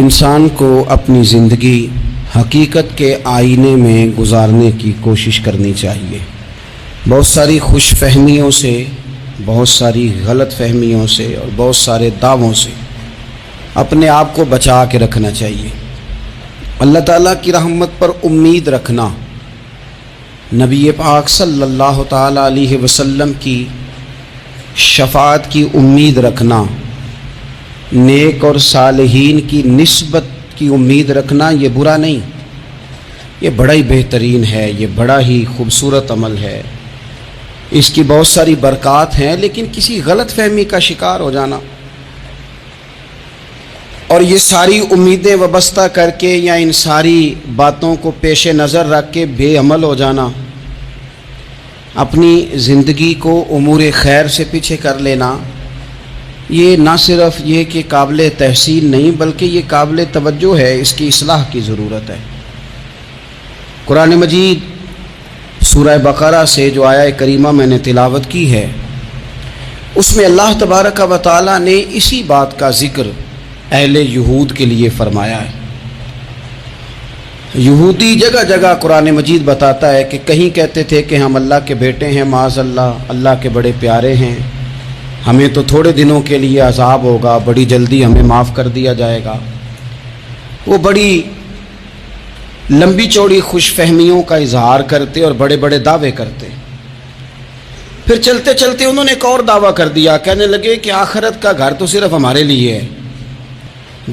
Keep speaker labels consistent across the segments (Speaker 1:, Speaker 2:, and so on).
Speaker 1: انسان کو اپنی زندگی حقیقت کے آئینے میں گزارنے کی کوشش کرنی چاہیے۔ بہت ساری خوش فہمیوں سے، بہت ساری غلط فہمیوں سے اور بہت سارے دعووں سے اپنے آپ کو بچا کے رکھنا چاہیے۔ اللہ تعالیٰ کی رحمت پر امید رکھنا، نبی پاک صلی اللہ تعالیٰ علیہ وسلم کی شفاعت کی امید رکھنا، نیک اور صالحین کی نسبت کی امید رکھنا، یہ برا نہیں، یہ بڑا ہی بہترین ہے، یہ بڑا ہی خوبصورت عمل ہے، اس کی بہت ساری برکات ہیں۔ لیکن کسی غلط فہمی کا شکار ہو جانا اور یہ ساری امیدیں وابستہ کر کے یا ان ساری باتوں کو پیش نظر رکھ کے بے عمل ہو جانا، اپنی زندگی کو امور خیر سے پیچھے کر لینا، یہ نہ صرف یہ کہ قابل تحسین نہیں بلکہ یہ قابل توجہ ہے، اس کی اصلاح کی ضرورت ہے۔ قرآن مجید سورہ بقرہ سے جو آیہ کریمہ میں نے تلاوت کی ہے، اس میں اللہ تبارک و تعالیٰ نے اسی بات کا ذکر اہل یہود کے لیے فرمایا ہے۔ یہودی جگہ جگہ قرآن مجید بتاتا ہے کہ کہیں کہتے تھے کہ ہم اللہ کے بیٹے ہیں، معاذ اللہ، اللہ کے بڑے پیارے ہیں، ہمیں تو تھوڑے دنوں کے لیے عذاب ہوگا، بڑی جلدی ہمیں معاف کر دیا جائے گا۔ وہ بڑی لمبی چوڑی خوش فہمیوں کا اظہار کرتے اور بڑے بڑے دعوے کرتے۔ پھر چلتے چلتے انہوں نے ایک اور دعویٰ کر دیا، کہنے لگے کہ آخرت کا گھر تو صرف ہمارے لیے ہے،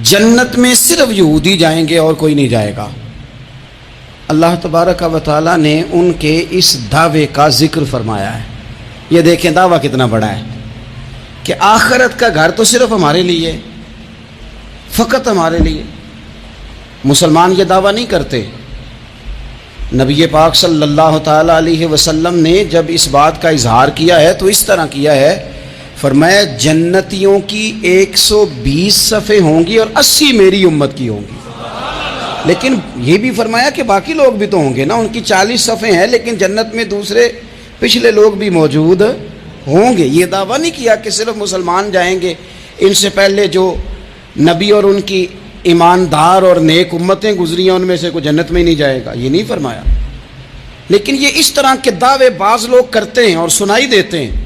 Speaker 1: جنت میں صرف یہودی جائیں گے اور کوئی نہیں جائے گا۔ اللہ تبارک و تعالیٰ نے ان کے اس دعوے کا ذکر فرمایا ہے۔ یہ دیکھیں دعویٰ کتنا بڑا ہے کہ آخرت کا گھر تو صرف ہمارے لیے، فقط ہمارے لیے۔ مسلمان یہ دعویٰ نہیں کرتے۔ نبی پاک صلی اللہ تعالیٰ علیہ وسلم نے جب اس بات کا اظہار کیا ہے تو اس طرح کیا ہے، فرمایا جنتیوں کی 120 صفیں ہوں گی اور 80 میری امت کی ہوں گی۔ لیکن یہ بھی فرمایا کہ باقی لوگ بھی تو ہوں گے نا، ان کی 40 صفیں ہیں لیکن جنت میں دوسرے پچھلے لوگ بھی موجود ہوں گے۔ یہ دعویٰ نہیں کیا کہ صرف مسلمان جائیں گے، ان سے پہلے جو نبی اور ان کی ایماندار اور نیک امتیں گزری ہیں ان میں سے کوئی جنت میں ہی نہیں جائے گا، یہ نہیں فرمایا۔ لیکن یہ اس طرح کے دعوے بعض لوگ کرتے ہیں اور سنائی دیتے ہیں۔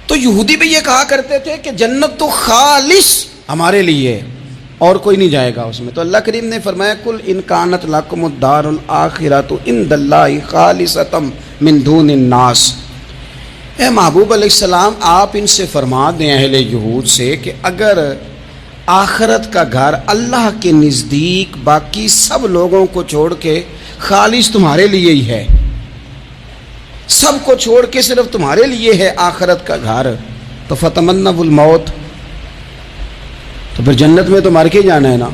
Speaker 1: تو یہودی بھی یہ کہا کرتے تھے کہ جنت تو خالص ہمارے لیے ہے اور کوئی نہیں جائے گا اس میں۔ تو اللہ کریم نے فرمایا کل ان کانت لکم الدار الآخرۃ عند اللہ خالصۃ من دون الناس۔ اے محبوب علیہ السلام، آپ ان سے فرما دیں اہل یہود سے کہ اگر آخرت کا گھر اللہ کے نزدیک باقی سب لوگوں کو چھوڑ کے خالص تمہارے لیے ہی ہے، سب کو چھوڑ کے صرف تمہارے لیے ہے آخرت کا گھر، تو فتمنوا الموت، تو پھر جنت میں تو مر کے جانا ہے نا،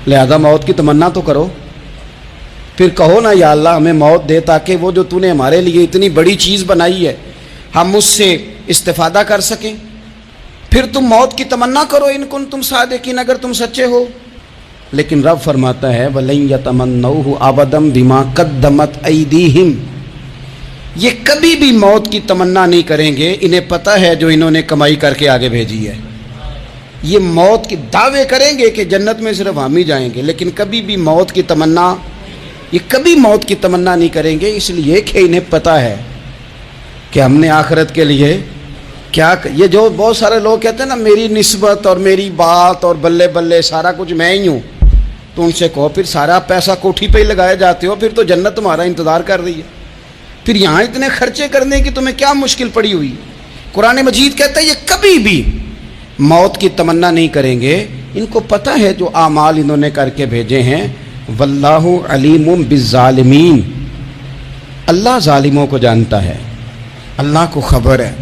Speaker 1: لہذا موت کی تمنا تو کرو۔ پھر کہو نا یا اللہ ہمیں موت دے تاکہ وہ جو تو نے ہمارے لیے اتنی بڑی چیز بنائی ہے ہم اس سے استفادہ کر سکیں۔ پھر تم موت کی تمنا کرو ان کنتم صادقین، اگر تم سچے ہو۔ لیکن رب فرماتا ہے وَلَن يَتَمَنَّوْهُ أَبَدًا بِمَا قَدَّمَتْ أَيْدِيهِمْ، یہ کبھی بھی موت کی تمنا نہیں کریں گے، انہیں پتہ ہے جو انہوں نے کمائی کر کے آگے بھیجی ہے۔ یہ موت کے دعوے کریں گے کہ جنت میں صرف ہم ہی جائیں گے، لیکن کبھی بھی موت کی تمنا، یہ کبھی موت کی تمنا نہیں کریں گے، اس لیے کہ انہیں پتہ ہے کہ ہم نے آخرت کے لیے کیا۔ یہ جو بہت سارے لوگ کہتے ہیں نا میری نسبت اور میری بات اور بلے بلے سارا کچھ میں ہی ہوں، تو ان سے کہو پھر سارا پیسہ کوٹھی پہ ہی لگائے جاتے ہو، پھر تو جنت تمہارا انتظار کر رہی ہے، پھر یہاں اتنے خرچے کرنے کی تمہیں کیا مشکل پڑی ہوئی۔ قرآن مجید کہتا ہے یہ کبھی بھی موت کی تمنا نہیں کریں گے، ان کو پتہ ہے جو اعمال انہوں نے کر کے بھیجے ہیں۔ واللہ علیم بالظالمین، اللہ ظالموں کو جانتا ہے، اللہ کو خبر ہے۔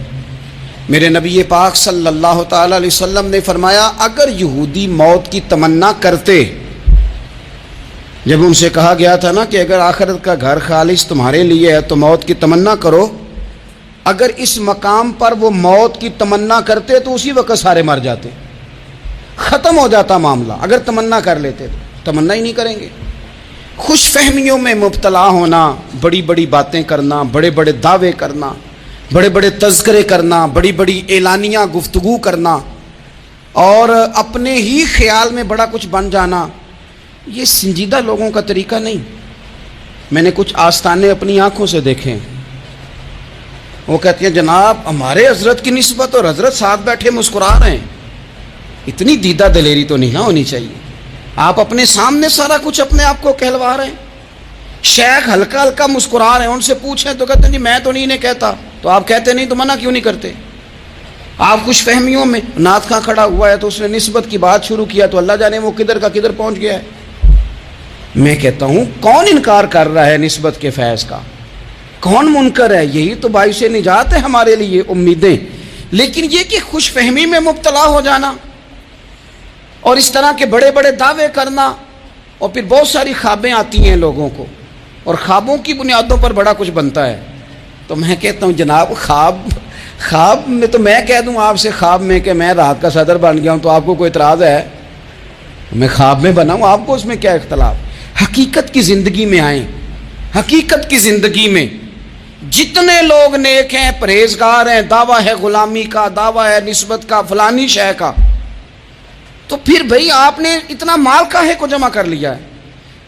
Speaker 1: میرے نبی پاک صلی اللہ تعالی علیہ وسلم نے فرمایا اگر یہودی موت کی تمنا کرتے، جب ان سے کہا گیا تھا نا کہ اگر آخرت کا گھر خالص تمہارے لیے ہے تو موت کی تمنا کرو، اگر اس مقام پر وہ موت کی تمنا کرتے تو اسی وقت سارے مر جاتے، ختم ہو جاتا معاملہ۔ اگر تمنا کر لیتے تو تمنا ہی نہیں کریں گے۔ خوش فہمیوں میں مبتلا ہونا، بڑی بڑی باتیں کرنا، بڑے بڑے دعوے کرنا، بڑے بڑے تذکرے کرنا، بڑی بڑی اعلانیہ گفتگو کرنا، اور اپنے ہی خیال میں بڑا کچھ بن جانا، یہ سنجیدہ لوگوں کا طریقہ نہیں۔ میں نے کچھ آستانے اپنی آنکھوں سے دیکھے، وہ کہتے ہیں جناب ہمارے حضرت کی نسبت اور حضرت ساتھ بیٹھے مسکرا رہے ہیں۔ اتنی دیدہ دلیری تو نہیں نا ہونی چاہیے، آپ اپنے سامنے سارا کچھ اپنے آپ کو کہلوا رہے ہیں۔ شیخ ہلکا ہلکا مسکرا رہے ہیں، ان سے پوچھیں تو کہتے ہیں جی میں تو نہیں کہتا، تو آپ کہتے نہیں تو منع کیوں نہیں کرتے؟ آپ خوش فہمیوں میں، نعت خواں کھڑا ہوا ہے تو اس نے نسبت کی بات شروع کیا تو اللہ جانے وہ کدھر کا کدھر پہنچ گیا ہے۔ میں کہتا ہوں کون انکار کر رہا ہے نسبت کے فیض کا؟ کون منکر ہے؟ یہی تو باعث نجات ہے ہمارے لیے، امیدیں۔ لیکن یہ کہ خوش فہمی میں مبتلا ہو جانا اور اس طرح کے بڑے بڑے دعوے کرنا، اور پھر بہت ساری خوابیں آتی ہیں لوگوں کو، اور خوابوں کی بنیادوں پر بڑا کچھ بنتا ہے۔ تو میں کہتا ہوں جناب خواب میں تو میں کہہ دوں آپ سے خواب میں کہ میں رات کا صدر بن گیا ہوں تو آپ کو کوئی اعتراض ہے؟ میں خواب میں بنا ہوں، آپ کو اس میں کیا اختلاف؟ حقیقت کی زندگی میں آئیں۔ حقیقت کی زندگی میں جتنے لوگ نیک ہیں، پرہیزگار ہیں، دعویٰ ہے غلامی کا، دعویٰ ہے نسبت کا، فلانی شے کا، تو پھر بھئی آپ نے اتنا مال کاہے کو جمع کر لیا ہے؟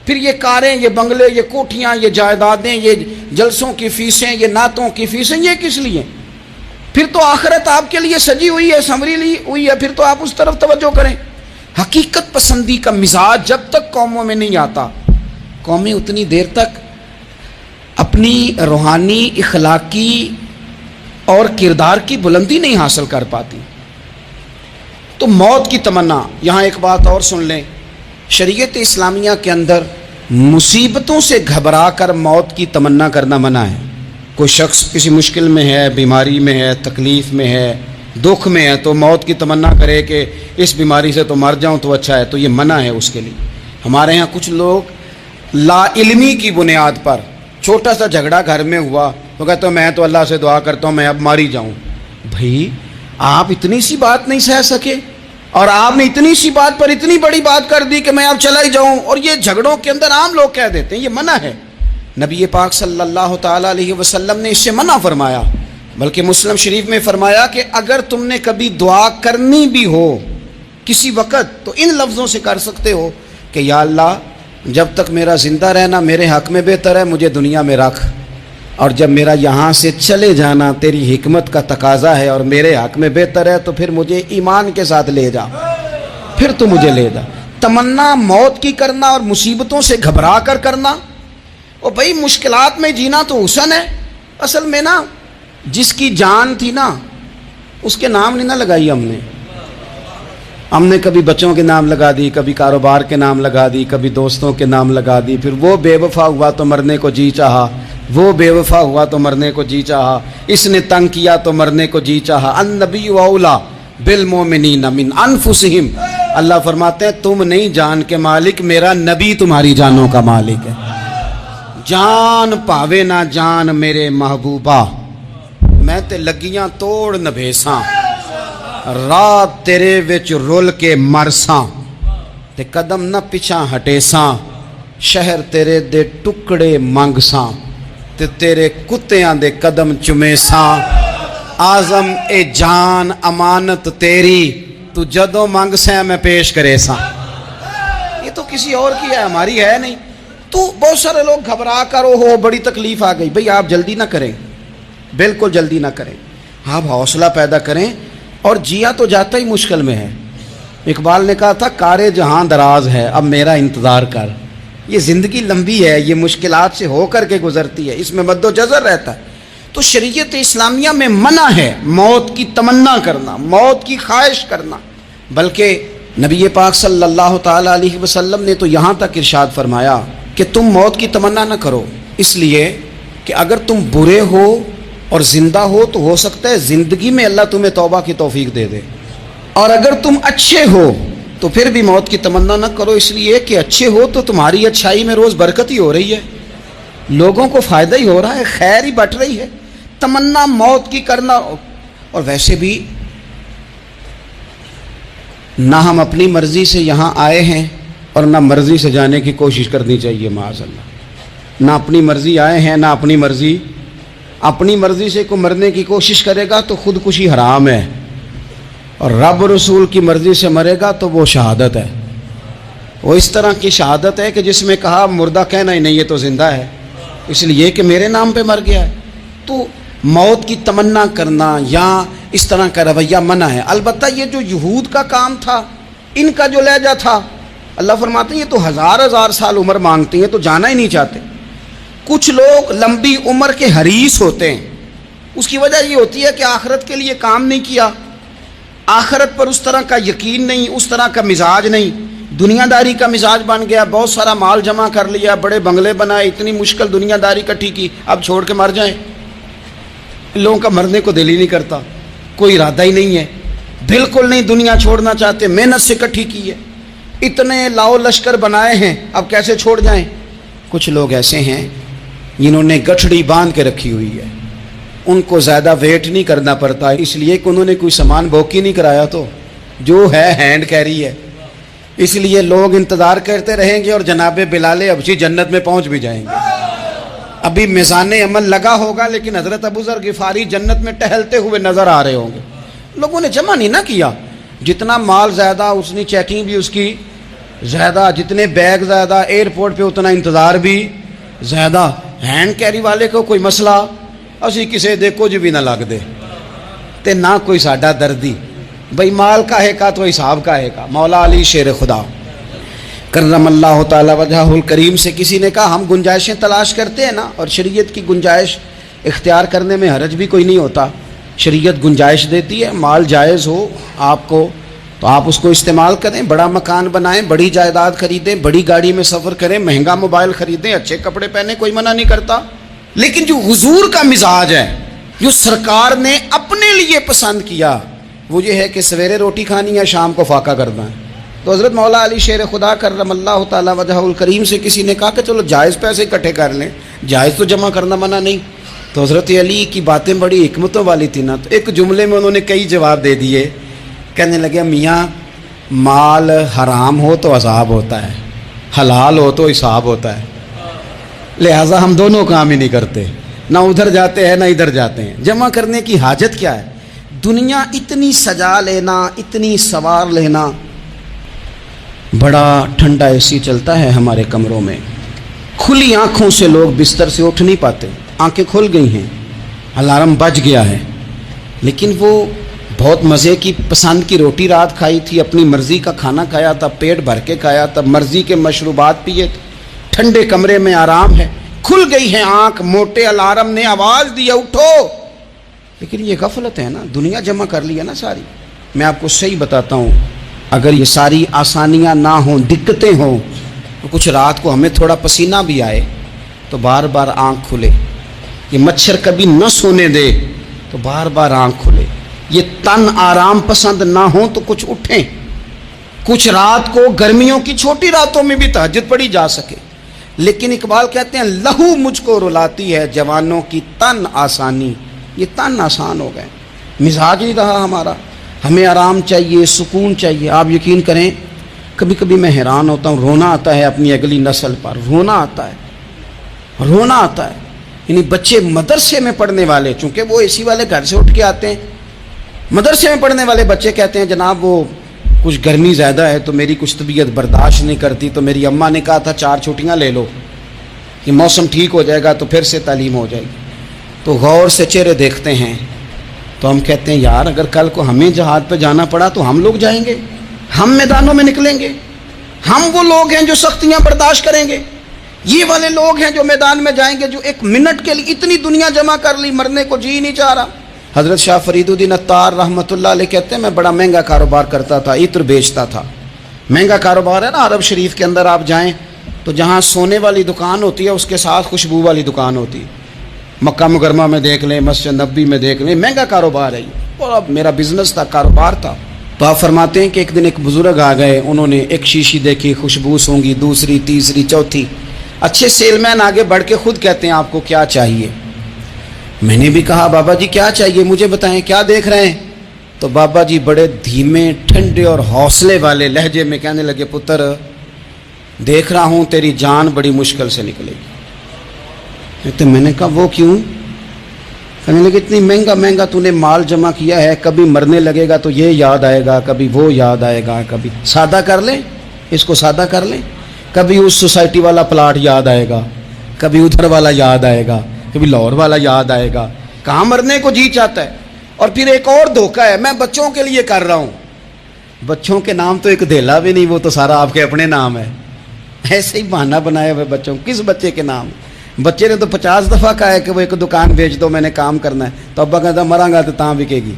Speaker 1: پھر یہ کاریں، یہ بنگلے، یہ کوٹھیاں، یہ جائیدادیں، یہ جلسوں کی فیسیں، یہ نعتوں کی فیسیں، یہ کس لیے؟ پھر تو آخرت آپ کے لیے سجی ہوئی ہے، سنوری لی ہوئی ہے، پھر تو آپ اس طرف توجہ کریں۔ حقیقت پسندی کا مزاج جب تک قوموں میں نہیں آتا، قومیں اتنی دیر تک اپنی روحانی، اخلاقی اور کردار کی بلندی نہیں حاصل کر پاتی۔ تو موت کی تمنا، یہاں ایک بات اور سن لیں، شریعت اسلامیہ کے اندر مصیبتوں سے گھبرا کر موت کی تمنا کرنا منع ہے۔ کوئی شخص کسی مشکل میں ہے، بیماری میں ہے، تکلیف میں ہے، دکھ میں ہے، تو موت کی تمنا کرے کہ اس بیماری سے تو مر جاؤں تو اچھا ہے، تو یہ منع ہے اس کے لیے۔ ہمارے ہاں کچھ لوگ لا علمی کی بنیاد پر، چھوٹا سا جھگڑا گھر میں ہوا تو کہتے ہیں میں تو اللہ سے دعا کرتا ہوں میں اب ماری جاؤں۔ بھائی آپ اتنی سی بات نہیں سہ سکے، اور آپ نے اتنی سی بات پر اتنی بڑی بات کر دی کہ میں اب چلا ہی جاؤں، اور یہ جھگڑوں کے اندر عام لوگ کہہ دیتے ہیں، یہ منع ہے۔ نبی پاک صلی اللہ تعالیٰ علیہ وسلم نے اس سے منع فرمایا، بلکہ مسلم شریف میں فرمایا کہ اگر تم نے کبھی دعا کرنی بھی ہو کسی وقت تو ان لفظوں سے کر سکتے ہو کہ یا اللہ جب تک میرا زندہ رہنا میرے حق میں بہتر ہے، مجھے دنیا میں رکھ، اور جب میرا یہاں سے چلے جانا تیری حکمت کا تقاضا ہے اور میرے حق میں بہتر ہے تو پھر مجھے ایمان کے ساتھ لے جا، پھر تو مجھے لے جا۔ تمنا موت کی کرنا اور مصیبتوں سے گھبرا کر کرنا، اور بھائی مشکلات میں جینا تو حسن ہے۔ اصل میں نا جس کی جان تھی نا اس کے نام نہیں نہ لگائی ہم نے کبھی بچوں کے نام لگا دی، کبھی کاروبار کے نام لگا دی، کبھی دوستوں کے نام لگا دی، پھر وہ بے وفا ہوا تو مرنے کو جی چاہا، وہ بے وفا ہوا تو مرنے کو جی چاہا، اس نے تنگ کیا تو مرنے کو جی چاہا۔ النبی اولی بالمؤمنین من انفسہم، اللہ فرماتے ہیں تم نہیں جان کے مالک، میرا نبی تمہاری جانوں کا مالک ہے۔ جان پاوے نہ جان میرے محبوبہ، میں تے لگیاں توڑ نبھیساں، رات تیرے وچ رول کے مرساں، تے قدم نہ پچھا ہٹیساں، شہر تیرے دے ٹکڑے منگساں، تے تیرے کتیاں دے قدم چمیساں، آزم اے جان امانت تیری، تو جدوں منگ سیں میں پیش کرے ساں۔ یہ تو کسی اور کی ہے، ہماری ہے نہیں۔ تو بہت سارے لوگ گھبرا کر ہو بڑی تکلیف آ گئی، بھئی آپ جلدی نہ کریں، بالکل جلدی نہ کریں، آپ حوصلہ پیدا کریں، اور جیا تو جاتا ہی مشکل میں ہے۔ اقبال نے کہا تھا کارے جہاں دراز ہے اب میرا انتظار کر، یہ زندگی لمبی ہے، یہ مشکلات سے ہو کر کے گزرتی ہے، اس میں مد و جزر رہتا ہے۔ تو شریعت اسلامیہ میں منع ہے موت کی تمنا کرنا، موت کی خواہش کرنا، بلکہ نبی پاک صلی اللہ تعالیٰ علیہ وسلم نے تو یہاں تک ارشاد فرمایا کہ تم موت کی تمنا نہ کرو، اس لیے کہ اگر تم برے ہو اور زندہ ہو تو ہو سکتا ہے زندگی میں اللہ تمہیں توبہ کی توفیق دے دے، اور اگر تم اچھے ہو تو پھر بھی موت کی تمنا نہ کرو، اس لیے کہ اچھے ہو تو تمہاری اچھائی میں روز برکت ہی ہو رہی ہے، لوگوں کو فائدہ ہی ہو رہا ہے، خیر ہی بٹ رہی ہے۔ تمنا موت کی کرنا، اور ویسے بھی نہ ہم اپنی مرضی سے یہاں آئے ہیں اور نہ مرضی سے جانے کی کوشش کرنی چاہیے، معاذ اللہ، نہ اپنی مرضی آئے ہیں نہ اپنی مرضی، اپنی مرضی سے کوئی مرنے کی کوشش کرے گا تو خودکشی حرام ہے، اور رب رسول کی مرضی سے مرے گا تو وہ شہادت ہے. وہ اس طرح کی شہادت ہے کہ جس میں کہا مردہ کہنا ہی نہیں یہ تو زندہ ہے، اس لیے کہ میرے نام پہ مر گیا ہے. تو موت کی تمنا کرنا یا اس طرح کا رویہ منع ہے. البتہ یہ جو یہود کا کام تھا، ان کا جو لہجہ تھا، اللہ فرماتے ہیں یہ تو ہزار سال عمر مانگتی ہیں تو جانا ہی نہیں چاہتے. کچھ لوگ لمبی عمر کے حریص ہوتے ہیں، اس کی وجہ یہ ہوتی ہے کہ آخرت کے لیے کام نہیں کیا، آخرت پر اس طرح کا یقین نہیں، اس طرح کا مزاج نہیں، دنیا داری کا مزاج بن گیا، بہت سارا مال جمع کر لیا، بڑے بنگلے بنائے، اتنی مشکل دنیا داری کٹھی کی، اب چھوڑ کے مر جائیں. لوگوں کا مرنے کو دل ہی نہیں کرتا، کوئی ارادہ ہی نہیں ہے، بالکل نہیں دنیا چھوڑنا چاہتے، محنت سے کٹھی کی ہے، اتنے لاؤ لشکر بنائے ہیں، اب کیسے چھوڑ جائیں. کچھ لوگ ایسے ہیں جنہوں نے گٹھڑی باندھ کے رکھی ہوئی ہے، ان کو زیادہ ویٹ نہیں کرنا پڑتا، اس لیے کہ انہوں نے کوئی سامان بوکی نہیں کرایا، تو جو ہے ہینڈ کیری ہے، اس لیے لوگ انتظار کرتے رہیں گے اور جناب بلال ابشی جنت میں پہنچ بھی جائیں گے. ابھی میزان عمل لگا ہوگا لیکن حضرت ابو ذر غفاری جنت میں ٹہلتے ہوئے نظر آ رہے ہوں گے. لوگوں نے جمع نہیں نہ کیا، جتنا مال زیادہ اتنی چیکنگ بھی اس کی زیادہ، جتنے بیگ زیادہ، ایئرپورٹ پہ اتنا انتظار بھی زیادہ. ہینڈ کیری والے کو کوئی مسئلہ اسی کسے دے کچھ بھی نہ لگ دے تے نہ کوئی ساڈا دردی، بھئی مال کاہے کا تو حساب کاہے کا. مولا علی شیر خدا کرم اللہ تعالی وجہہ الکریم سے کسی نے کہا ہم گنجائشیں تلاش کرتے ہیں نا، اور شریعت کی گنجائش اختیار کرنے میں حرج بھی کوئی نہیں ہوتا. شریعت گنجائش دیتی ہے، مال جائز ہو آپ کو تو آپ اس کو استعمال کریں، بڑا مکان بنائیں، بڑی جائیداد خریدیں، بڑی گاڑی میں سفر کریں، مہنگا موبائل خریدیں، اچھے کپڑے پہنیں، کوئی منع نہیں کرتا. لیکن جو حضور کا مزاج ہے، جو سرکار نے اپنے لیے پسند کیا، وہ یہ ہے کہ سویرے روٹی کھانی ہے، شام کو فاقہ کرنا ہے. تو حضرت مولا علی شیر خدا کرم اللہ تعالی وجہ الکریم سے کسی نے کہا کہ چلو جائز پیسے اکٹھے کر لیں، جائز تو جمع کرنا منع نہیں. تو حضرت علی کی باتیں بڑی حکمتوں والی تھی نا، تو ایک جملے میں انہوں نے کئی جواب دے دیے. کہنے لگے میاں مال حرام ہو تو عذاب ہوتا ہے، حلال ہو تو حساب ہوتا ہے، لہٰذا ہم دونوں کام ہی نہیں کرتے، نہ ادھر جاتے ہیں نہ ادھر جاتے ہیں. جمع کرنے کی حاجت کیا ہے؟ دنیا اتنی سجا لینا، اتنی سوار لینا. بڑا ٹھنڈا اے سی چلتا ہے ہمارے کمروں میں، کھلی آنکھوں سے لوگ بستر سے اٹھ نہیں پاتے، آنکھیں کھل گئی ہیں، الارم بج گیا ہے، لیکن وہ بہت مزے کی پسند کی روٹی رات کھائی تھی، اپنی مرضی کا کھانا کھایا تھا، پیٹ بھر کے کھایا تھا، مرضی کے مشروبات پیے تھے، ٹھنڈے کمرے میں آرام ہے، کھل گئی ہے آنکھ، موٹے الارم نے آواز دیا اٹھو. لیکن یہ غفلت ہے نا، دنیا جمع کر لی ہے نا ساری. میں آپ کو صحیح بتاتا ہوں، اگر یہ ساری آسانیاں نہ ہوں، دقتیں ہوں، تو کچھ رات کو ہمیں تھوڑا پسینہ بھی آئے تو بار بار آنکھ کھلے. یہ مچھر کبھی نہ سونے دے تو بار بار آنکھ کھلے. یہ تن آرام پسند نہ ہوں تو کچھ اٹھیں. کچھ رات کو گرمیوں کی چھوٹی راتوں میں بھی تہجد پڑھی جا سکے. لیکن اقبال کہتے ہیں لہو مجھ کو رلاتی ہے جوانوں کی تن آسانی. یہ تن آسان ہو گئے، مزاج نہیں رہا ہمارا. ہمیں آرام چاہیے، سکون چاہیے. آپ یقین کریں کبھی کبھی میں حیران ہوتا ہوں، رونا آتا ہے اپنی اگلی نسل پر، رونا آتا ہے. یعنی بچے مدرسے میں پڑھنے والے، چونکہ وہ اے سی والے گھر سے اٹھ کے آتے ہیں، مدرسے میں پڑھنے والے بچے کہتے ہیں جناب وہ کچھ گرمی زیادہ ہے تو میری کچھ طبیعت برداشت نہیں کرتی، تو میری اماں نے کہا تھا 4 چھٹیاں لے لو، یہ موسم ٹھیک ہو جائے گا تو پھر سے تعلیم ہو جائے گی. تو غور سے چہرے دیکھتے ہیں تو ہم کہتے ہیں یار اگر کل کو ہمیں جہاد پہ جانا پڑا تو ہم لوگ جائیں گے، ہم میدانوں میں نکلیں گے. ہم وہ لوگ ہیں جو سختیاں برداشت کریں گے، یہ والے لوگ ہیں جو میدان میں جائیں گے جو ایک منٹ کے لیے اتنی دنیا جمع کر لی، مرنے کو جی نہیں چاہ رہا. حضرت شاہ فرید الدین عطار رحمۃ اللہ علیہ کہتے ہیں میں بڑا مہنگا کاروبار کرتا تھا، عطر بیچتا تھا. مہنگا کاروبار ہے نا، عرب شریف کے اندر آپ جائیں تو جہاں سونے والی دکان ہوتی ہے اس کے ساتھ خوشبو والی دکان ہوتی ہے. مکہ مکرمہ میں دیکھ لیں، مسجد نبوی میں دیکھ لیں، مہنگا کاروبار ہے یہ. اور اب میرا بزنس تھا، کاروبار تھا. تو آپ فرماتے ہیں کہ ایک دن ایک بزرگ آ گئے، انہوں نے ایک شیشی دیکھی، خوشبو سونگی، دوسری، تیسری، چوتھی. اچھے سیل مین آگے بڑھ کے خود کہتے ہیں آپ کو کیا چاہیے. میں نے بھی کہا بابا جی کیا چاہیے مجھے بتائیں، کیا دیکھ رہے ہیں؟ تو بابا جی بڑے دھیمے، ٹھنڈے اور حوصلے والے لہجے میں کہنے لگے پتر دیکھ رہا ہوں تیری جان بڑی مشکل سے نکلے گی. تو میں نے کہا وہ کیوں؟ کہنے لگے اتنی مہنگا مہنگا تو نے مال جمع کیا ہے، کبھی مرنے لگے گا تو یہ یاد آئے گا، کبھی وہ یاد آئے گا، کبھی سادہ کر لیں، اس کو سادہ کر لیں، کبھی اس سوسائٹی والا پلاٹ یاد آئے گا، کبھی ادھر والا یاد آئے گا، کبھی لاہور والا یاد آئے گا، کہاں مرنے کو جی چاہتا ہے۔ اور پھر ایک اور دھوکہ ہے، میں بچوں کے لیے کر رہا ہوں، بچوں کے نام تو ایک دھیلا بھی نہیں، وہ تو سارا آپ کے اپنے نام ہے، ایسے ہی بہانہ بنایا ہوئے بچوں، کس بچے کے نام؟ بچے نے تو 50 دفعہ کہا ہے کہ وہ ایک دکان بیچ دو، میں نے کام کرنا ہے، تو ابا کہتا مراں گا تو تاں بکے گی۔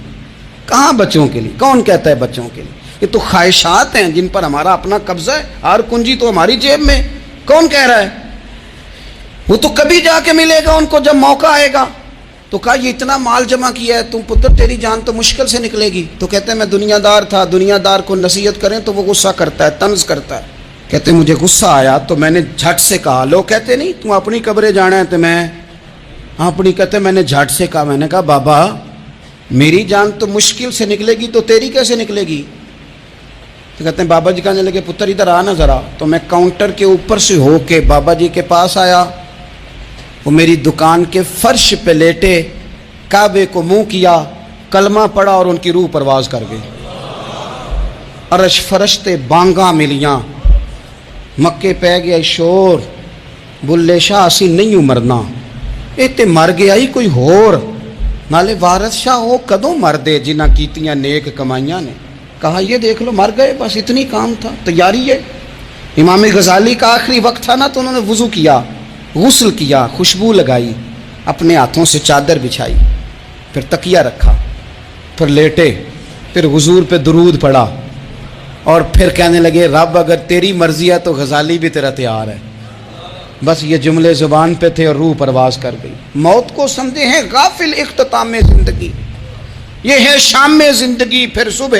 Speaker 1: کہاں بچوں کے لیے؟ کون کہتا ہے بچوں کے لیے؟ یہ تو خواہشات ہیں جن پر ہمارا اپنا قبضہ ہے، ہر کنجی تو ہماری جیب میں، کون کہہ رہا ہے؟ وہ تو کبھی جا کے ملے گا ان کو جب موقع آئے گا۔ تو کہا یہ اتنا مال جمع کیا ہے، تم پتر تیری جان تو مشکل سے نکلے گی۔ تو کہتے ہیں میں دنیا دار تھا، دنیا دار کو نصیحت کریں تو وہ غصہ کرتا ہے، طنز کرتا ہے۔ کہتے ہیں مجھے غصہ آیا تو میں نے جھٹ سے کہا، لوگ کہتے نہیں تم اپنی قبریں جانا ہے تو میں اپنی، کہتے میں نے جھٹ سے کہا، میں نے کہا بابا میری جان تو مشکل سے نکلے گی تو تیری کیسے نکلے گی؟ تو کہتے ہیں بابا جی کہنے لگے پتر ادھر آنا ذرا۔ تو میں کاؤنٹر کے اوپر سے ہو کے بابا جی کے پاس آیا، وہ میری دکان کے فرش پہ لیٹے، کعبے کو منہ کیا، کلمہ پڑھا اور ان کی روح پرواز کر گئی۔ عرش فرشتے بانگاں ملیاں، مکے پہ گیا شور، بلے شاہ اسی نہیں مرنا، اے تے مر گیا ہی کوئی ہور، نالے وارث شاہ ہو کدوں مر دے جنہ کیتیاں نیک کمائیاں نے۔ کہا یہ دیکھ لو مر گئے، بس اتنی کام تھا، تیاری ہے۔ امام غزالی کا آخری وقت تھا نا، تو انہوں نے وضو کیا، غسل کیا، خوشبو لگائی، اپنے ہاتھوں سے چادر بچھائی، پھر تکیہ رکھا، پھر لیٹے، پھر حضور پہ درود پڑھا، اور پھر کہنے لگے رب اگر تیری مرضی ہے تو غزالی بھی تیرا تیار ہے۔ بس یہ جملے زبان پہ تھے اور روح پرواز کر گئی۔ موت کو سمجھے ہیں غافل اختتام زندگی، یہ ہے شام میں زندگی، پھر صبح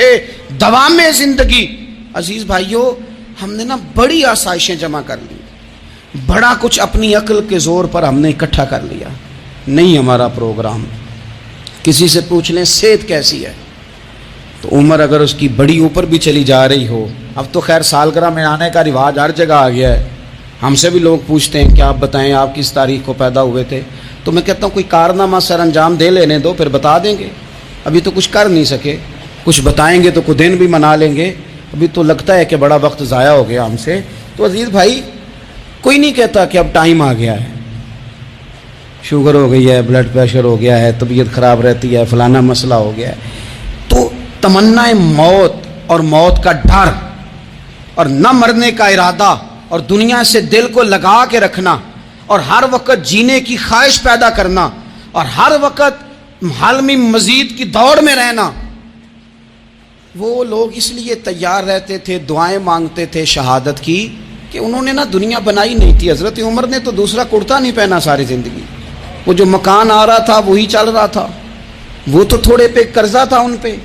Speaker 1: دوام زندگی۔ عزیز بھائیو، ہم نے نا بڑی آسائشیں جمع کر لی، بڑا کچھ اپنی عقل کے زور پر ہم نے اکٹھا کر لیا، نہیں ہمارا پروگرام۔ کسی سے پوچھ لیں صحت کیسی ہے، تو عمر اگر اس کی بڑی اوپر بھی چلی جا رہی ہو، اب تو خیر سالگرہ میں آنے کا رواج ہر جگہ آ گیا ہے، ہم سے بھی لوگ پوچھتے ہیں کہ آپ بتائیں آپ کس تاریخ کو پیدا ہوئے تھے، تو میں کہتا ہوں کوئی کارنامہ سر انجام دے لینے دو، پھر بتا دیں گے۔ ابھی تو کچھ کر نہیں سکے، کچھ بتائیں گے تو کوئی دن بھی منا لیں گے، ابھی تو لگتا ہے کہ بڑا وقت ضائع ہو گیا ہم سے۔ تو عزیز بھائی، کوئی نہیں کہتا کہ اب ٹائم آ گیا ہے، شوگر ہو گئی ہے، بلڈ پریشر ہو گیا ہے، طبیعت خراب رہتی ہے، فلانا مسئلہ ہو گیا ہے۔ تو تمنا موت اور موت کا ڈر اور نہ مرنے کا ارادہ اور دنیا سے دل کو لگا کے رکھنا اور ہر وقت جینے کی خواہش پیدا کرنا اور ہر وقت حالمی مزید کی دوڑ میں رہنا، وہ لوگ اس لیے تیار رہتے تھے، دعائیں مانگتے تھے شہادت کی، کہ انہوں نے نا دنیا بنائی نہیں تھی۔ حضرت عمر نے تو دوسرا کرتا نہیں پہنا ساری زندگی، وہ جو مکان آ رہا تھا وہی چل رہا تھا، وہ تو تھوڑے پہ قرضہ تھا ان پہ،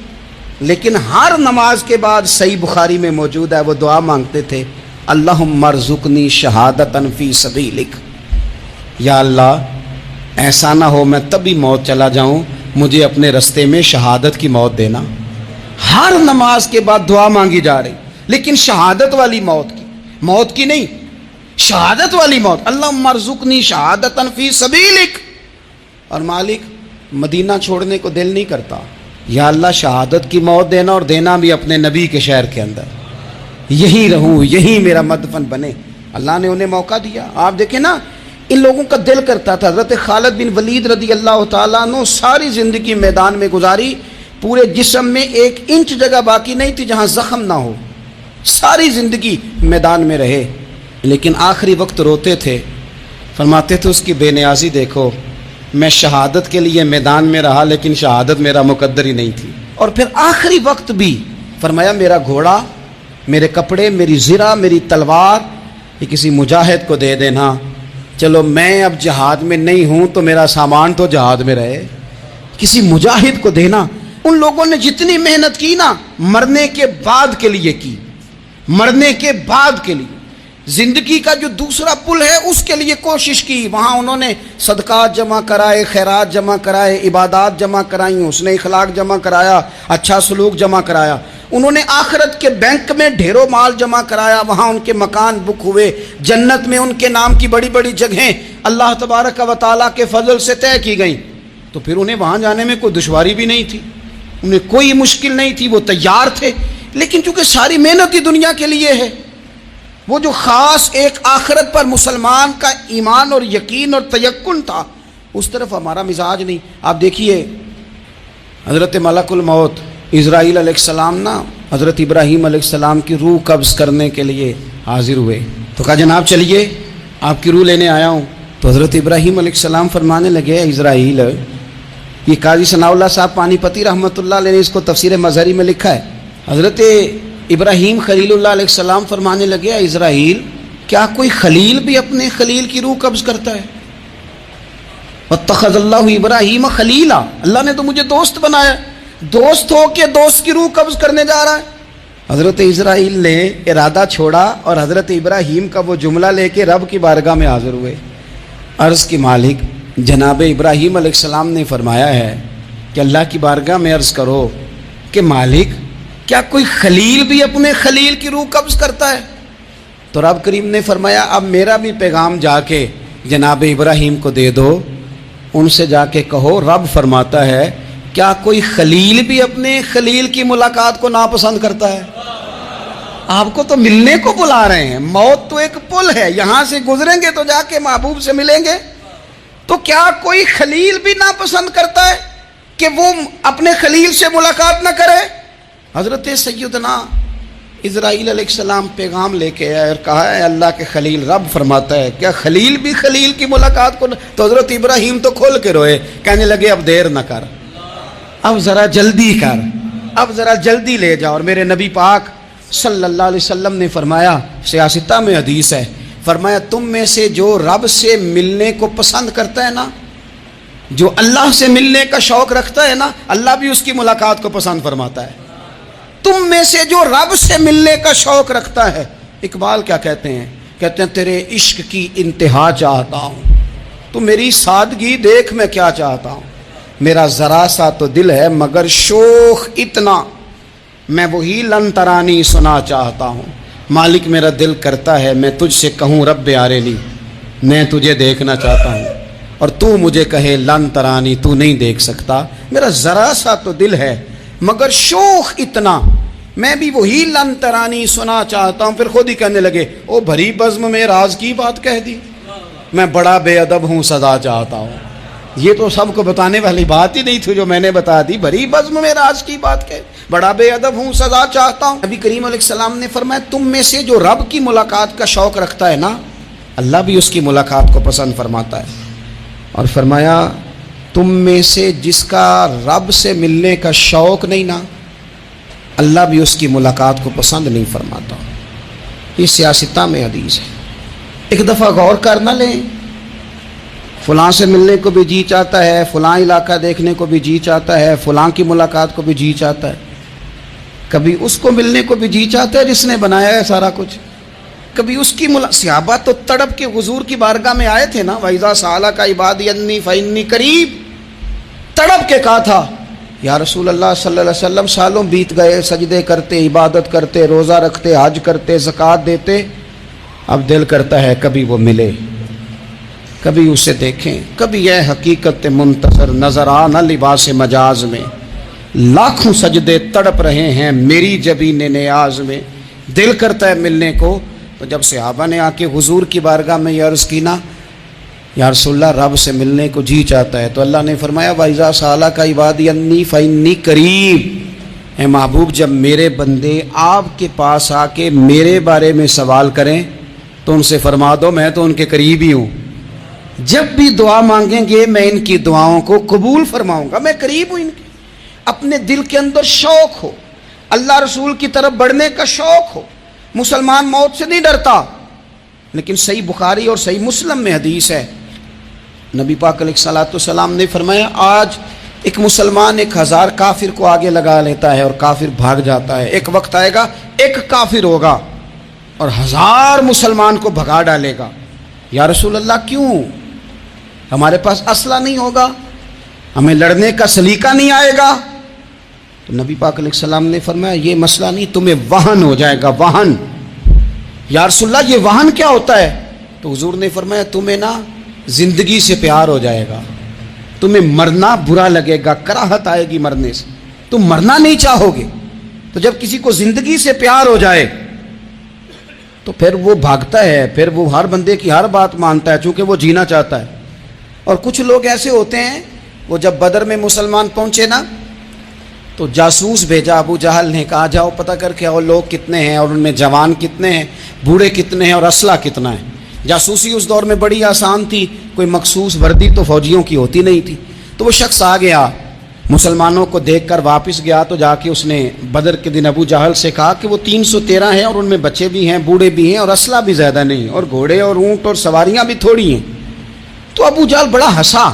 Speaker 1: لیکن ہر نماز کے بعد صحیح بخاری میں موجود ہے وہ دعا مانگتے تھے، اللہم ارزقنی شہادتا فی سبیلک، یا اللہ ایسا نہ ہو میں تبھی موت چلا جاؤں، مجھے اپنے رستے میں شہادت کی موت دینا۔ ہر نماز کے بعد دعا مانگی جا رہی، لیکن شہادت والی موت کی نہیں، شہادت والی موت، اللہم ارزقنی شہادتا فی سبیلک۔ اور مالک مدینہ چھوڑنے کو دل نہیں کرتا، یا اللہ شہادت کی موت دینا، اور دینا بھی اپنے نبی کے شہر کے اندر، یہی رہوں، یہی میرا مدفن بنے۔ اللہ نے انہیں موقع دیا۔ آپ دیکھیں نا، ان لوگوں کا دل کرتا تھا۔ حضرت خالد بن ولید رضی اللہ تعالیٰ عنہ ساری زندگی میدان میں گزاری، پورے جسم میں 1 انچ جگہ باقی نہیں تھی جہاں زخم نہ ہو، ساری زندگی میدان میں رہے، لیکن آخری وقت روتے تھے، فرماتے تھے اس کی بے نیازی دیکھو، میں شہادت کے لیے میدان میں رہا لیکن شہادت میرا مقدر ہی نہیں تھی۔ اور پھر آخری وقت بھی فرمایا میرا گھوڑا، میرے کپڑے، میری زرہ، میری تلوار یہ کسی مجاہد کو دے دینا، چلو میں اب جہاد میں نہیں ہوں تو میرا سامان تو جہاد میں رہے، کسی مجاہد کو دینا۔ ان لوگوں نے جتنی محنت کی نا مرنے کے بعد کے لیے کی، مرنے کے بعد کے لیے، زندگی کا جو دوسرا پل ہے اس کے لیے کوشش کی، وہاں انہوں نے صدقات جمع کرائے، خیرات جمع کرائے، عبادات جمع کرائیں، حسن اخلاق جمع کرایا، اچھا سلوک جمع کرایا، انہوں نے آخرت کے بینک میں ڈھیروں مال جمع کرایا، وہاں ان کے مکان بک ہوئے، جنت میں ان کے نام کی بڑی بڑی جگہیں اللہ تبارک و تعالیٰ کے فضل سے طے کی گئیں۔ تو پھر انہیں وہاں جانے میں کوئی دشواری بھی نہیں تھی، انہیں کوئی مشکل نہیں تھی، وہ تیار تھے. لیکن چونکہ ساری محنت ہی دنیا کے لیے ہے، وہ جو خاص ایک آخرت پر مسلمان کا ایمان اور یقین اور تیقن تھا، اس طرف ہمارا مزاج نہیں. آپ دیکھیے حضرت ملک الموت اسرائیل علیہ السلام نا حضرت ابراہیم علیہ السلام کی روح قبض کرنے کے لیے حاضر ہوئے. تو کہا جناب چلیے آپ کی روح لینے آیا ہوں. تو حضرت ابراہیم علیہ السلام فرمانے لگے اسرائیل، یہ قاضی ثناء اللہ صاحب پانی پتی رحمۃ اللہ علیہ نے اس کو تفسیر مظہری میں لکھا ہے. حضرت ابراہیم خلیل اللہ علیہ السلام فرمانے لگے اسرائیل، کیا کوئی خلیل بھی اپنے خلیل کی روح قبض کرتا ہے؟ واتخذ اللہ ابراہیم خلیلا، اللہ نے تو مجھے دوست بنایا، دوست ہو کے دوست کی روح قبض کرنے جا رہا ہے. حضرت اسرائیل نے ارادہ چھوڑا اور حضرت ابراہیم کا وہ جملہ لے کے رب کی بارگاہ میں حاضر ہوئے. عرض کی مالک جناب ابراہیم علیہ السلام نے فرمایا ہے کہ اللہ کی بارگاہ میں عرض کرو کہ مالک کیا کوئی خلیل بھی اپنے خلیل کی روح قبض کرتا ہے؟ تو رب کریم نے فرمایا اب میرا بھی پیغام جا کے جناب ابراہیم کو دے دو، ان سے جا کے کہو رب فرماتا ہے کیا کوئی خلیل بھی اپنے خلیل کی ملاقات کو ناپسند کرتا ہے؟ آپ کو تو ملنے کو بلا رہے ہیں، موت تو ایک پل ہے، یہاں سے گزریں گے تو جا کے محبوب سے ملیں گے. تو کیا کوئی خلیل بھی ناپسند کرتا ہے کہ وہ اپنے خلیل سے ملاقات نہ کرے؟ حضرت سیدنا اسرائیل علیہ السلام پیغام لے کے آئے اور کہا ہے اللہ کے خلیل رب فرماتا ہے کیا خلیل بھی خلیل کی ملاقات کو؟ تو حضرت ابراہیم تو کھول کے روئے، کہنے لگے اب دیر نہ کر، اب ذرا جلدی کر، اب ذرا جلدی لے جا. اور میرے نبی پاک صلی اللہ علیہ وسلم نے فرمایا، سیاستہ میں حدیث ہے، فرمایا تم میں سے جو رب سے ملنے کو پسند کرتا ہے نا، جو اللہ سے ملنے کا شوق رکھتا ہے نا، اللہ بھی اس کی ملاقات کو پسند فرماتا ہے. تم میں سے جو رب سے ملنے کا شوق رکھتا ہے، اقبال کیا کہتے ہیں؟ کہتے ہیں تیرے عشق کی انتہا چاہتا ہوں، تو میری سادگی دیکھ میں کیا چاہتا ہوں، میرا ذرا سا تو دل ہے مگر شوق اتنا، میں وہی لن ترانی سنا چاہتا ہوں. مالک میرا دل کرتا ہے میں تجھ سے کہوں رب آرینی، میں تجھے دیکھنا چاہتا ہوں، اور تو مجھے کہے لن ترانی، تو نہیں دیکھ سکتا. میرا ذرا سا تو دل ہے مگر شوق اتنا، میں بھی وہی لن ترانی سنا چاہتا ہوں. پھر خود ہی کہنے لگے او بھری بزم میں راز کی بات کہہ دی، میں بڑا بے ادب ہوں سزا چاہتا ہوں. یہ تو سب کو بتانے والی بات ہی نہیں تھی جو میں نے بتا دی، بھری بزم میں راز کی بات کہہ، بڑا بے ادب ہوں سزا چاہتا ہوں. نبی کریم علیہ السلام نے فرمایا تم میں سے جو رب کی ملاقات کا شوق رکھتا ہے نا، اللہ بھی اس کی ملاقات کو پسند فرماتا ہے. اور فرمایا تم میں سے جس کا رب سے ملنے کا شوق نہیں نا، اللہ بھی اس کی ملاقات کو پسند نہیں فرماتا. یہ سیاستہ میں حدیث ہے. ایک دفعہ غور کر نہ لیں، فلاں سے ملنے کو بھی جی چاہتا ہے، فلاں علاقہ دیکھنے کو بھی جی چاہتا ہے، فلاں کی ملاقات کو بھی جی چاہتا ہے. کبھی اس کو ملنے کو بھی جی چاہتا ہے جس نے بنایا ہے سارا کچھ، کبھی اس کی صحابہ تو تڑپ کے حضور کی بارگاہ میں آئے تھے نا، وَإِذَا سَأَلَكَ عِبَادِي عَنِّي فَإِنِّي قَرِيبٌ، تڑپ کے کہا تھا یا رسول اللہ صلی اللہ علیہ وسلم سالوں بیت گئے، سجدے کرتے، عبادت کرتے، روزہ رکھتے، حج کرتے، زکوٰۃ دیتے، اب دل کرتا ہے کبھی وہ ملے، کبھی اسے دیکھیں. کبھی یہ حقیقت منتصر نظر آ نہ لباس مجاز میں، لاکھوں سجدے تڑپ رہے ہیں میری جبین نیاز میں. دل کرتا ہے ملنے کو. تو جب صحابہ نے آ کے حضور کی بارگاہ میں یہ عرض کی نا یا رسول اللہ رب سے ملنے کو جی چاہتا ہے، تو اللہ نے فرمایا وَإِذَا سَأَلَكَ عِبَادِي عَنِّي فَإِنِّي قَرِيبٌ، اے محبوب جب میرے بندے آپ کے پاس آ کے میرے بارے میں سوال کریں تو ان سے فرما دو میں تو ان کے قریب ہی ہوں. جب بھی دعا مانگیں گے میں ان کی دعاؤں کو قبول فرماؤں گا، میں قریب ہوں ان کے. اپنے دل کے اندر شوق ہو، اللہ رسول کی طرف بڑھنے کا شوق ہو. مسلمان موت سے نہیں ڈرتا، لیکن صحیح بخاری اور صحیح مسلم میں حدیث ہے، نبی پاک علیہ الصلوۃ والسلام نے فرمایا آج ایک مسلمان 1000 کافر کو آگے لگا لیتا ہے اور کافر بھاگ جاتا ہے، ایک وقت آئے گا ایک کافر ہوگا اور 1000 مسلمان کو بھگا ڈالے گا. یا رسول اللہ کیوں؟ ہمارے پاس اسلحہ نہیں ہوگا، ہمیں لڑنے کا سلیقہ نہیں آئے گا. تو نبی پاک علیہ السلام نے فرمایا یہ مسئلہ نہیں، تمہیں وہن ہو جائے گا، وہن. یا رسول اللہ یہ وہن کیا ہوتا ہے؟ تو حضور نے فرمایا تمہیں نا زندگی سے پیار ہو جائے گا، تمہیں مرنا برا لگے گا، کراہت آئے گی مرنے سے، تم مرنا نہیں چاہو گے۔ تو جب کسی کو زندگی سے پیار ہو جائے تو پھر وہ بھاگتا ہے، پھر وہ ہر بندے کی ہر بات مانتا ہے، چونکہ وہ جینا چاہتا ہے۔ اور کچھ لوگ ایسے ہوتے ہیں، وہ جب بدر میں مسلمان پہنچے نا تو جاسوس بھیجا ابو جہل نے، کہا جاؤ پتہ کر کے آؤ لوگ کتنے ہیں اور ان میں جوان کتنے ہیں، بوڑھے کتنے ہیں اور اسلحہ کتنا ہے۔ جاسوسی اس دور میں بڑی آسان تھی، کوئی مخصوص وردی تو فوجیوں کی ہوتی نہیں تھی۔ تو وہ شخص آ گیا، مسلمانوں کو دیکھ کر واپس گیا، تو جا کے اس نے بدر کے دن ابو جہل سے کہا کہ وہ 313 ہیں اور ان میں بچے بھی ہیں، بوڑھے بھی ہیں اور اسلحہ بھی زیادہ نہیں، اور گھوڑے اور اونٹ اور سواریاں بھی تھوڑی ہیں۔ تو ابو جہل بڑا ہنسا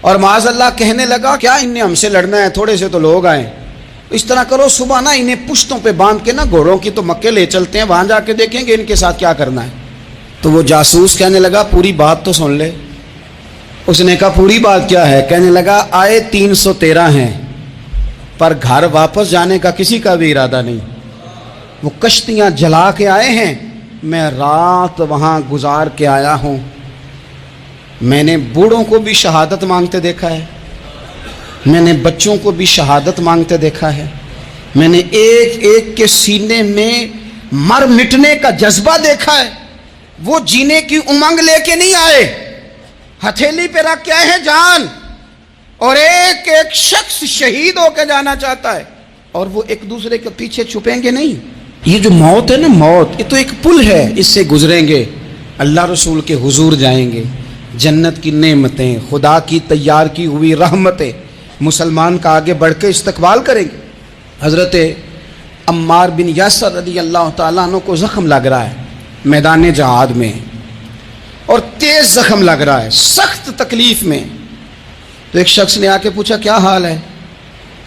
Speaker 1: اور معاذ اللہ کہنے لگا کیا ان نے ہم سے لڑنا ہے، تھوڑے سے تو لوگ آئے، اس طرح کرو صبح نا انہیں پشتوں پہ باندھ کے نا گھوڑوں کی تو مکے لے چلتے ہیں، وہاں جا کے دیکھیں گے ان کے ساتھ کیا کرنا ہے۔ تو وہ جاسوس کہنے لگا پوری بات تو سن لے۔ اس نے کہا پوری بات کیا ہے؟ کہنے لگا آئے 313 ہیں پر گھر واپس جانے کا کسی کا بھی ارادہ نہیں، وہ کشتیاں جلا کے آئے ہیں، میں رات وہاں گزار کے آیا ہوں، میں نے بوڑھوں کو بھی شہادت مانگتے دیکھا ہے، میں نے بچوں کو بھی شہادت مانگتے دیکھا ہے، میں نے ایک ایک کے سینے میں مر مٹنے کا جذبہ دیکھا ہے، وہ جینے کی امنگ لے کے نہیں آئے، ہتھیلی پہ رکھ کے آئے ہیں جان، اور ایک ایک شخص شہید ہو کے جانا چاہتا ہے، اور وہ ایک دوسرے کے پیچھے چھپیں گے نہیں۔ یہ جو موت ہے نا، موت یہ تو ایک پل ہے، اس سے گزریں گے، اللہ رسول کے حضور جائیں گے، جنت کی نعمتیں، خدا کی تیار کی ہوئی رحمتیں مسلمان کا آگے بڑھ کے استقبال کریں گے۔ حضرت عمار بن یاسر رضی اللہ تعالیٰ عنہ کو زخم لگ رہا ہے میدان جہاد میں، اور تیز زخم لگ رہا ہے، سخت تکلیف میں۔ تو ایک شخص نے آ کے پوچھا کیا حال ہے؟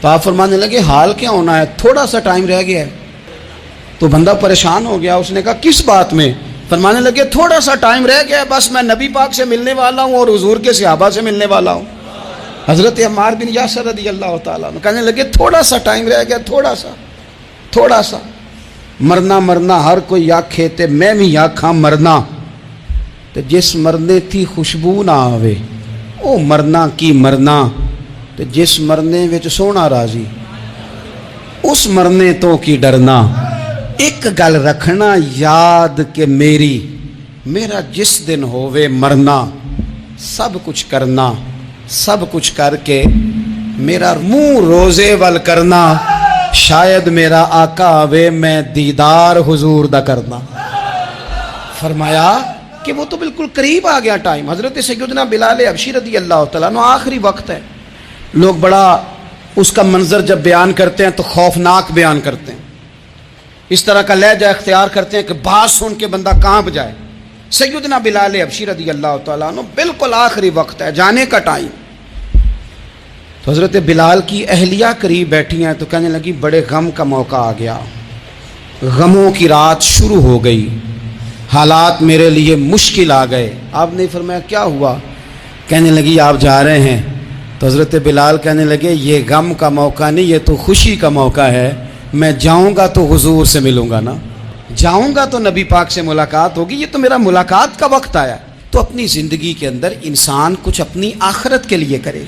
Speaker 1: تو آپ فرمانے لگے حال کیا ہونا ہے، تھوڑا سا ٹائم رہ گیا ہے۔ تو بندہ پریشان ہو گیا، اس نے کہا کس بات میں؟ فرمانے لگے تھوڑا سا ٹائم رہ گیا ہے، بس میں نبی پاک سے ملنے والا ہوں اور حضور کے صحابہ سے ملنے والا ہوں۔ حضرت عمار بن یاسر رضی اللہ تعالیٰ عنہ کہنے لگے تھوڑا سا ٹائم رہ گیا، تھوڑا سا مرنا مرنا ہر کوئی آکھے تے میں بھی آکھاں مرنا، تے جس مرنے تھی خوشبو نہ آوے او مرنا کی مرنا، تے جس مرنے وچ سونا راضی اس مرنے تو کی ڈرنا۔ ایک گل رکھنا یاد کہ میرا جس دن ہووے مرنا، سب کچھ کرنا، سب کچھ کر کے میرا منہ روزے ول کرنا، شاید میرا آقا آوے میں دیدار حضور دا کرنا۔ فرمایا کہ وہ تو بالکل قریب آ گیا ٹائم۔ حضرت سیدنا بلال حبشی رضی اللہ تعالیٰ عنہ آخری وقت ہے، لوگ بڑا اس کا منظر جب بیان کرتے ہیں تو خوفناک بیان کرتے ہیں، اس طرح کا لہجہ اختیار کرتے ہیں کہ بات سن کے بندہ کانپ جائے۔ سیدنا بلال حبشی رضی اللہ تعالیٰ عنہ بالکل آخری وقت ہے، جانے کا ٹائم۔ تو حضرت بلال کی اہلیہ قریب بیٹھی ہیں تو کہنے لگی بڑے غم کا موقع آ گیا، غموں کی رات شروع ہو گئی، حالات میرے لیے مشکل آ گئے۔ آپ نے فرمایا کیا ہوا؟ کہنے لگی آپ جا رہے ہیں؟ تو حضرت بلال کہنے لگے یہ غم کا موقع نہیں، یہ تو خوشی کا موقع ہے، میں جاؤں گا تو حضور سے ملوں گا نا، جاؤں گا تو نبی پاک سے ملاقات ہوگی، یہ تو میرا ملاقات کا وقت آیا۔ تو اپنی زندگی کے اندر انسان کچھ اپنی آخرت کے لیے کرے۔